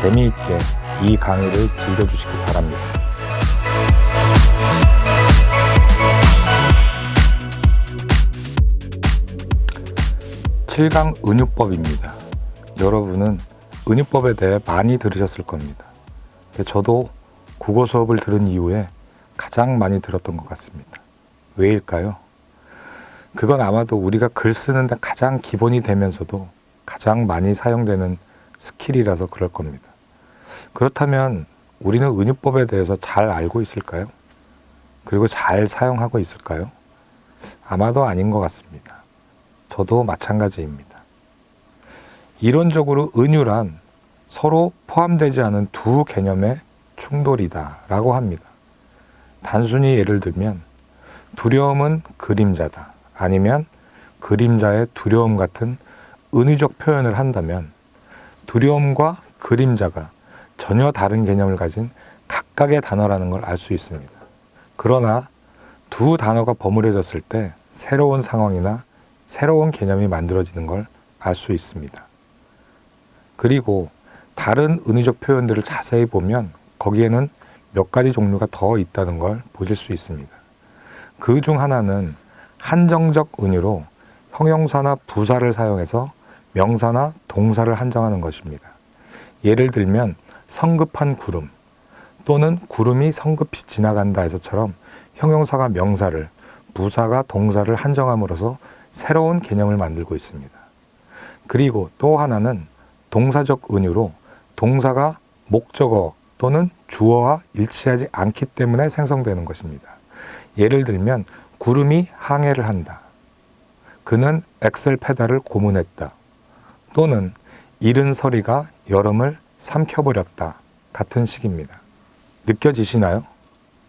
재미있게 이 강의를 즐겨주시기 바랍니다. 칠강 은유법입니다. 여러분은 은유법에 대해 많이 들으셨을 겁니다. 저도 국어 수업을 들은 이후에 가장 많이 들었던 것 같습니다. 왜일까요? 그건 아마도 우리가 글 쓰는데 가장 기본이 되면서도 가장 많이 사용되는 스킬이라서 그럴 겁니다. 그렇다면 우리는 은유법에 대해서 잘 알고 있을까요? 그리고 잘 사용하고 있을까요? 아마도 아닌 것 같습니다. 저도 마찬가지입니다. 이론적으로 은유란 서로 포함되지 않은 두 개념의 충돌이다 라고 합니다. 단순히 예를 들면 두려움은 그림자다, 아니면 그림자의 두려움 같은 은유적 표현을 한다면 두려움과 그림자가 전혀 다른 개념을 가진 각각의 단어라는 걸 알 수 있습니다. 그러나 두 단어가 버무려졌을 때 새로운 상황이나 새로운 개념이 만들어지는 걸 알 수 있습니다. 그리고 다른 은유적 표현들을 자세히 보면 거기에는 몇 가지 종류가 더 있다는 걸 보실 수 있습니다. 그 중 하나는 한정적 은유로 형용사나 부사를 사용해서 명사나 동사를 한정하는 것입니다. 예를 들면 성급한 구름 또는 구름이 성급히 지나간다에서처럼 형용사가 명사를, 부사가 동사를 한정함으로써 새로운 개념을 만들고 있습니다. 그리고 또 하나는 동사적 은유로 동사가 목적어 또는 주어와 일치하지 않기 때문에 생성되는 것입니다. 예를 들면 구름이 항해를 한다. 그는 엑셀 페달을 고문했다. 또는 이른 서리가 여름을 삼켜버렸다. 같은 식입니다. 느껴지시나요?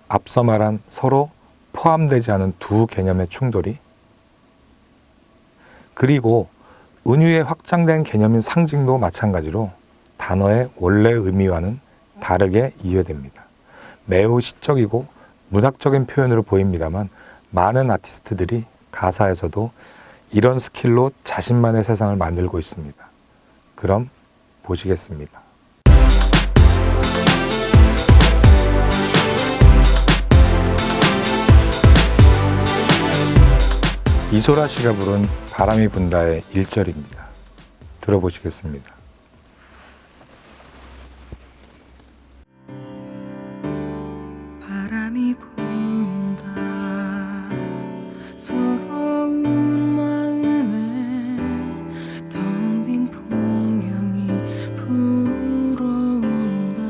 앞서 말한 서로 포함되지 않은 두 개념의 충돌이. 그리고 은유의 확장된 개념인 상징도 마찬가지로 단어의 원래 의미와는 다르게 이해됩니다. 매우 시적이고 문학적인 표현으로 보입니다만 많은 아티스트들이 가사에서도 이런 스킬로 자신만의 세상을 만들고 있습니다. 그럼 보시겠습니다. 이소라 씨가 부른 바람이 분다의 1절입니다. 들어보시겠습니다. 바람이 분다 서러운 마음에 텅 빈 풍경이 불어온다.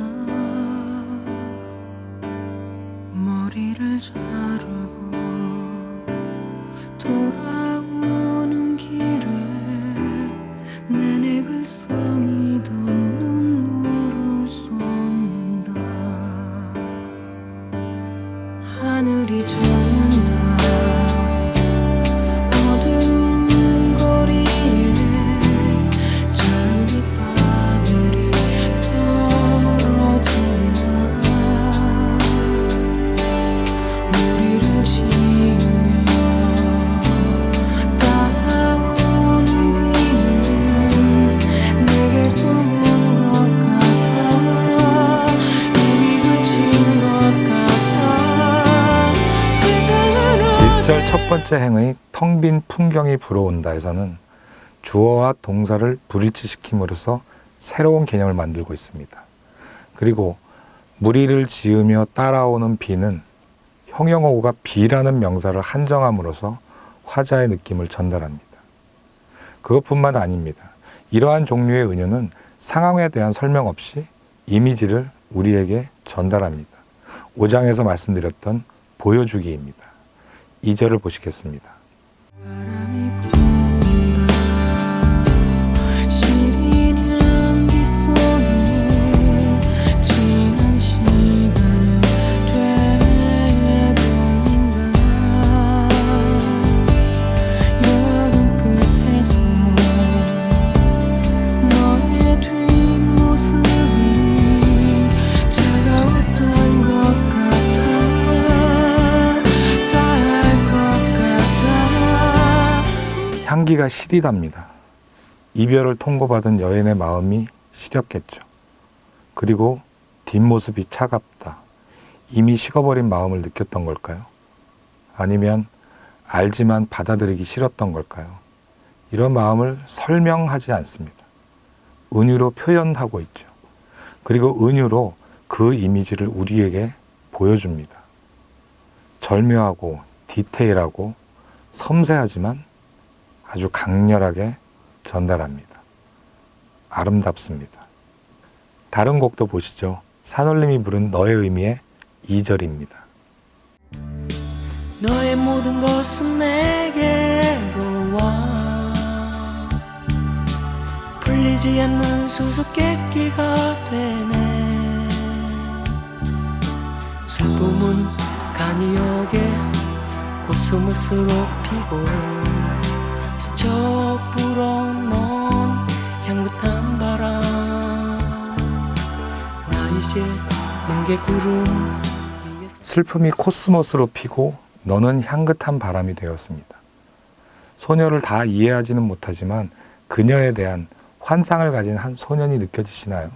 머리를 자르고 돌아오는 길에 내내 글썽이던 눈물을 쏟는다. 하늘이 젖는다. 어두운 거리에 장미방울이 떨어진다. 무리를 지으며 따라오는 비는 내게서 먼 것 같아. 이미 그친 것 같아. 1절 첫 번째 행의 텅 빈 풍경이 불어온다에서는 주어와 동사를 불일치시킴으로써 새로운 개념을 만들고 있습니다. 그리고 무리를 지으며 따라오는 비는 형용어가 비라는 명사를 한정함으로써 화자의 느낌을 전달합니다. 그것뿐만 아닙니다. 이러한 종류의 은유는 상황에 대한 설명 없이 이미지를 우리에게 전달합니다. 5장에서 말씀드렸던 보여주기입니다. 2절을 보시겠습니다. 바람이 분다. 시린 향기 속에 지난 시간을 되돌린다. 여름 끝에서 너의 뒷모습이 차가웠던 것 같아. 닿을 것 같아. 향기가 시리답니다. 이별을 통고받은 여인의 마음이 시렸겠죠. 그리고 뒷모습이 차갑다. 이미 식어버린 마음을 느꼈던 걸까요? 아니면 알지만 받아들이기 싫었던 걸까요? 이런 마음을 설명하지 않습니다. 은유로 표현하고 있죠. 그리고 은유로 그 이미지를 우리에게 보여줍니다. 절묘하고 디테일하고 섬세하지만 아주 강렬하게 전달합니다. 아름답습니다. 다른 곡도 보시죠. 산울림이 부른 너의 의미의 2절입니다. 너의 모든 것은 내게로 와 풀리지 않는 수수께끼가 되네 슬픔은 간이 여게 코스모스로 피고 스쳐 불어넣은 향긋한 바람 나 이제 뭉게 구름 슬픔이 코스모스로 피고 너는 향긋한 바람이 되었습니다. 소녀를 다 이해하지는 못하지만 그녀에 대한 환상을 가진 한 소년이 느껴지시나요?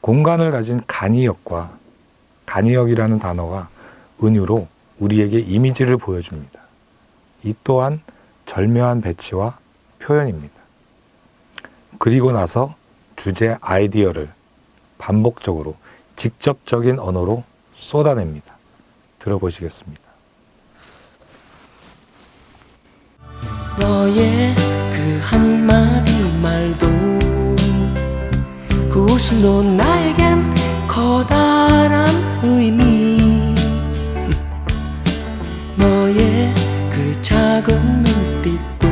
공간을 가진 간이역과 간이역이라는 단어가 은유로 우리에게 이미지를 보여줍니다. 이 또한 절묘한 배치와 표현입니다. 그리고 나서 주제 아이디어를 반복적으로 직접적인 언어로 쏟아냅니다. 들어보시겠습니다. 너의 그 한마디 말도 그 웃음도 나에겐 커다란 의미 너의 그 작은 눈빛도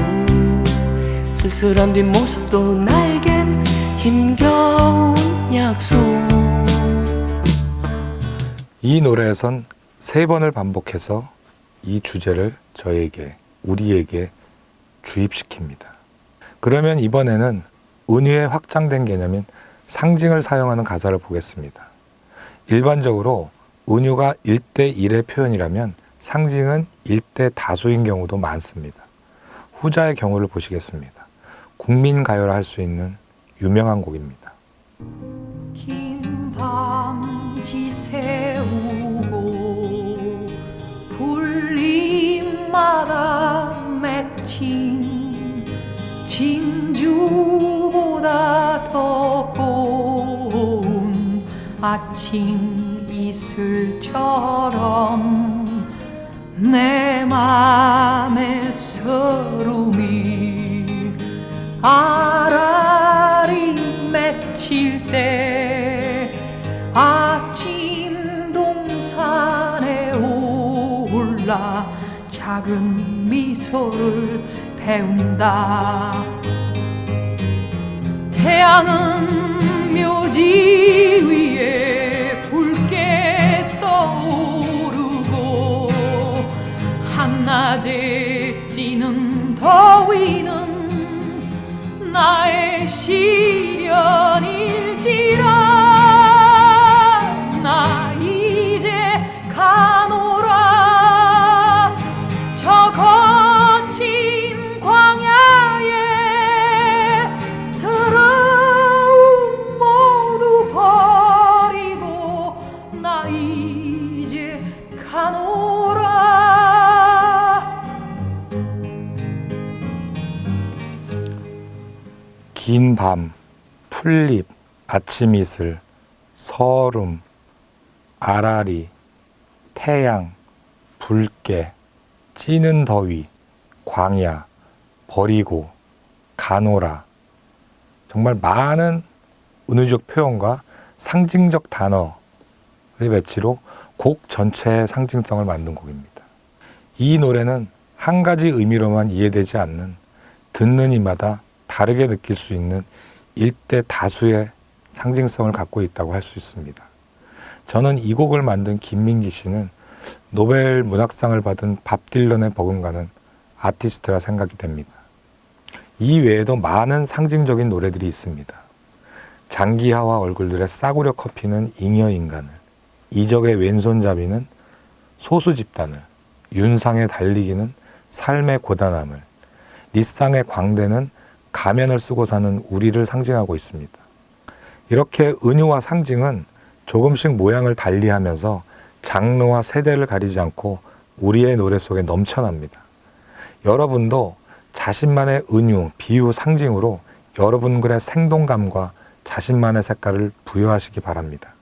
쓸쓸한 뒷모습도 나에겐 힘겨운 약속 이 노래에선 3번을 반복해서 이 주제를 저에게, 우리에게 주입시킵니다. 그러면 이번에는 은유의 확장된 개념인 상징을 사용하는 가사를 보겠습니다. 일반적으로 은유가 1대1의 표현이라면 상징은 1대 다수인 경우도 많습니다. 후자의 경우를 보시겠습니다. 국민가요라 할 수 있는 유명한 곡입니다. 긴 밤지 새우고 불림마다 맺힌 진주보다 더 고운 아침 이슬처럼 내 맘의 서름이 아라리 맺힐 때 아침 동산에 올라 작은 미소를 배운다. 태양은 묘지 위에 붉게 떠오르고 한낮에 찌는 더위는 나의 시련일지라 나 이제 가노라 저 거친 광야에 서러움 모두 버리고 나 이제 가노라. 긴 밤, 풀잎, 아침 이슬, 서름, 아라리, 태양, 붉게, 찌는 더위, 광야, 버리고, 가노라. 정말 많은 은유적 표현과 상징적 단어의 배치로 곡 전체의 상징성을 만든 곡입니다. 이 노래는 한 가지 의미로만 이해되지 않는 듣는 이마다 다르게 느낄 수 있는 일대 다수의 상징성을 갖고 있다고 할 수 있습니다. 저는 이 곡을 만든 김민기 씨는 노벨 문학상을 받은 밥 딜런에 버금가는 아티스트라 생각이 됩니다. 이 외에도 많은 상징적인 노래들이 있습니다. 장기하와 얼굴들의 싸구려 커피는 잉여인간을, 이적의 왼손잡이는 소수 집단을, 윤상의 달리기는 삶의 고단함을, 리쌍의 광대는 가면을 쓰고 사는 우리를 상징하고 있습니다. 이렇게 은유와 상징은 조금씩 모양을 달리하면서 장르와 세대를 가리지 않고 우리의 노래 속에 넘쳐납니다. 여러분도 자신만의 은유, 비유, 상징으로 여러분들의 생동감과 자신만의 색깔을 부여하시기 바랍니다.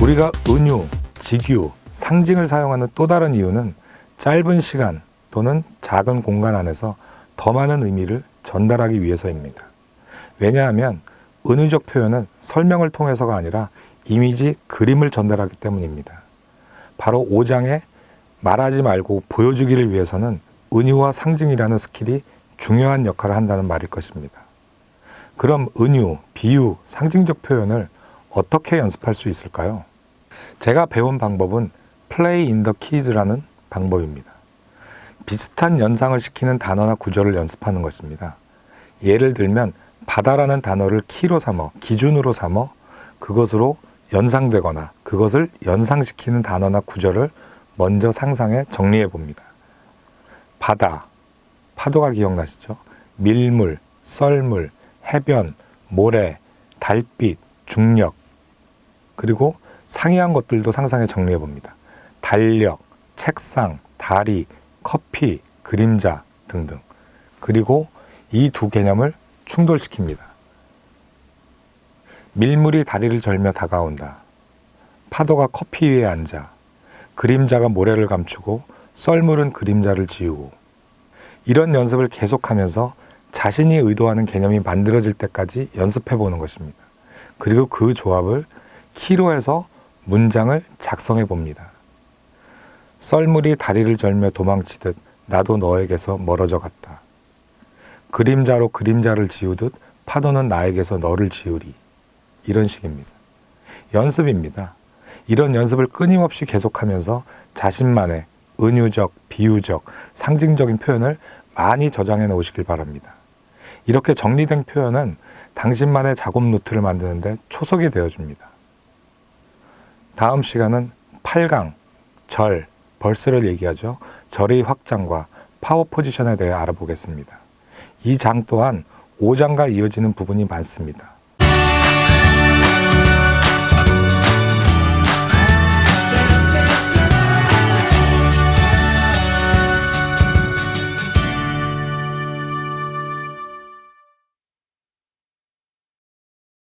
우리가 은유, 직유, 상징을 사용하는 또 다른 이유는 짧은 시간 또는 작은 공간 안에서 더 많은 의미를 전달하기 위해서입니다. 왜냐하면 은유적 표현은 설명을 통해서가 아니라 이미지, 그림을 전달하기 때문입니다. 바로 5장에 말하지 말고 보여주기를 위해서는 은유와 상징이라는 스킬이 중요한 역할을 한다는 말일 것입니다. 그럼 은유, 비유, 상징적 표현을 어떻게 연습할 수 있을까요? 제가 배운 방법은 Play in the Keys라는 방법입니다. 비슷한 연상을 시키는 단어나 구절을 연습하는 것입니다. 예를 들면 바다라는 단어를 키로 삼어, 기준으로 삼어 그것으로 연상되거나 그것을 연상시키는 단어나 구절을 먼저 상상해 정리해 봅니다. 바다, 파도가 기억나시죠? 밀물, 썰물, 해변, 모래, 달빛, 중력, 그리고 상이한 것들도 상상해 정리해 봅니다. 달력, 책상, 다리, 커피, 그림자 등등. 그리고 이 두 개념을 충돌시킵니다. 밀물이 다리를 절며 다가온다. 파도가 커피 위에 앉아. 그림자가 모래를 감추고 썰물은 그림자를 지우고. 이런 연습을 계속하면서 자신이 의도하는 개념이 만들어질 때까지 연습해 보는 것입니다. 그리고 그 조합을 키로 해서 문장을 작성해 봅니다. 썰물이 다리를 절며 도망치듯 나도 너에게서 멀어져 갔다. 그림자로 그림자를 지우듯 파도는 나에게서 너를 지우리. 이런 식입니다. 연습입니다. 이런 연습을 끊임없이 계속하면서 자신만의 은유적, 비유적, 상징적인 표현을 많이 저장해 놓으시길 바랍니다. 이렇게 정리된 표현은 당신만의 작업 노트를 만드는데 초석이 되어줍니다. 다음 시간은 8강, 절, 벌스를 얘기하죠. 절의 확장과 파워 포지션에 대해 알아보겠습니다. 이 장 또한 5장과 이어지는 부분이 많습니다.